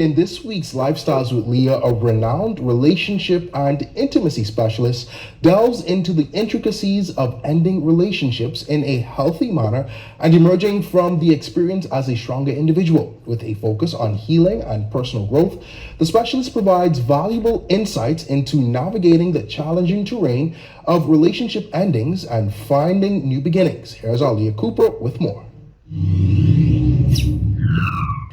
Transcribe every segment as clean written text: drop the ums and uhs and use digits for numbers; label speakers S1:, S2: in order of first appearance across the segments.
S1: In this week's Lifestyles with Leah, a renowned relationship and intimacy specialist delves into the intricacies of ending relationships in a healthy manner and emerging from the experience as a stronger individual. With a focus on healing and personal growth, the specialist provides valuable insights into navigating the challenging terrain of relationship endings and finding new beginnings. Here's our Leah Cooper with more.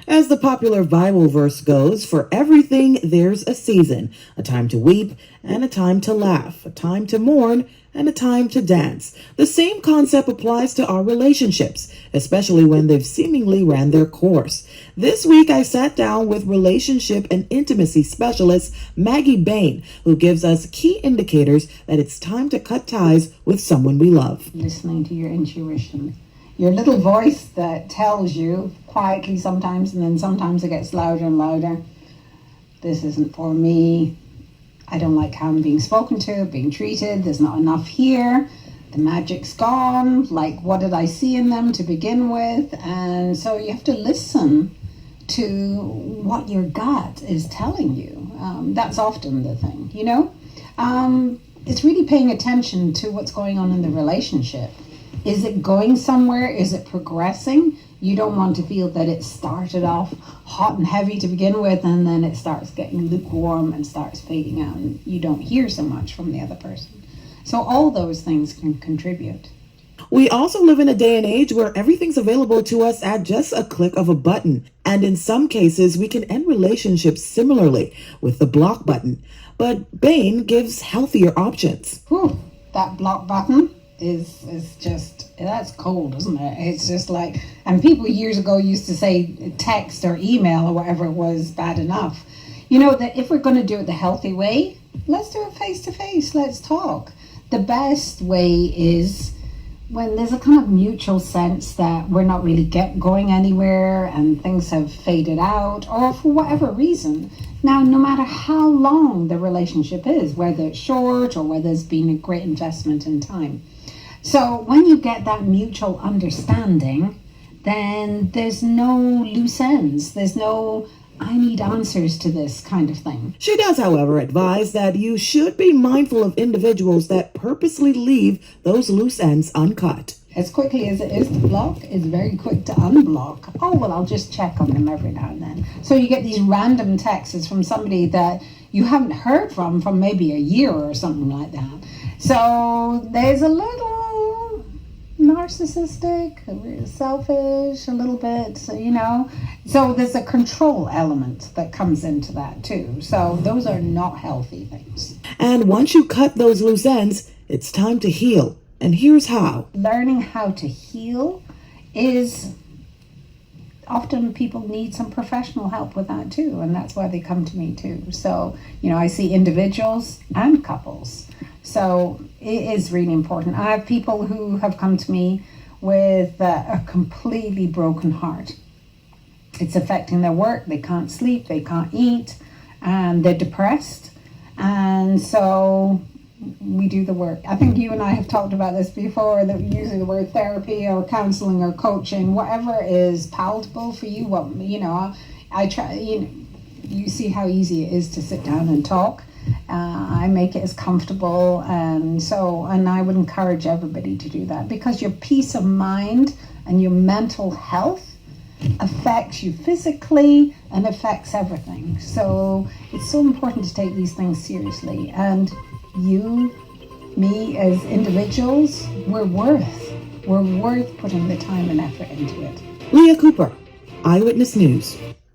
S2: As the popular Bible verse goes, for everything there's a season, a time to weep and a time to laugh, a time to mourn and a time to dance. The same concept applies to our relationships, especially when they've seemingly ran their course. This week, I sat down with relationship and intimacy specialist Maggie Bain, who gives us key indicators that it's time to cut ties with someone we love.
S3: Listening to your intuition. Your little voice that tells you quietly sometimes, and then sometimes it gets louder and louder. This isn't for me. I don't like how I'm being spoken to, being treated. There's not enough here. The magic's gone. Like, what did I see in them to begin with? And so you have to listen to what your gut is telling you. That's often the thing, you know? It's really paying attention to what's going on in the relationship. Is it going somewhere? Is it progressing? You don't want to feel that it started off hot and heavy to begin with, and then it starts getting lukewarm and starts fading out, and you don't hear so much from the other person. So all those things can contribute.
S2: We also live in a day and age where everything's available to us at just a click of a button. And in some cases, we can end relationships similarly with the block button. But Bain gives healthier options.
S3: Whew, that block button is just, that's cold, isn't it? It's just like, and people years ago used to say text or email or whatever it was bad enough. You know, that if we're going to do it the healthy way, let's do it face to face. Let's talk. The best way is when there's a kind of mutual sense that we're not really going anywhere and things have faded out, or for whatever reason. Now, no matter how long the relationship is, whether it's short or whether there's been a great investment in time. So when you get that mutual understanding, then there's no loose ends. There's no, I need answers to this kind of thing.
S2: She does, however, advise that you should be mindful of individuals that purposely leave those loose ends uncut.
S3: As quickly as it is to block, it's very quick to unblock. Oh, well, I'll just check on them every now and then. So you get these random texts from somebody that you haven't heard from maybe a year or something like that. So there's a little narcissistic, selfish, a little bit, you know. So there's a control element that comes into that too. So those are not healthy things.
S2: And once you cut those loose ends, it's time to heal. And here's how.
S3: Learning how to heal is often people need some professional help with that too, and that's why they come to me too. So, you know, I see individuals and couples. So it is really important. I have people who have come to me with a completely broken heart. It's affecting their work. They can't sleep, they can't eat, and they're depressed. And so we do the work. I think you and I have talked about this before, that using the word therapy or counseling or coaching, whatever is palatable for you. What, you know, I try, you know, you see how easy it is to sit down and talk. I make it as comfortable, and I would encourage everybody to do that, because your peace of mind and your mental health affects you physically and affects everything. So it's so important to take these things seriously, and you, me as individuals, we're worth putting the time and effort into it.
S2: Leah Cooper, EyeWitness News.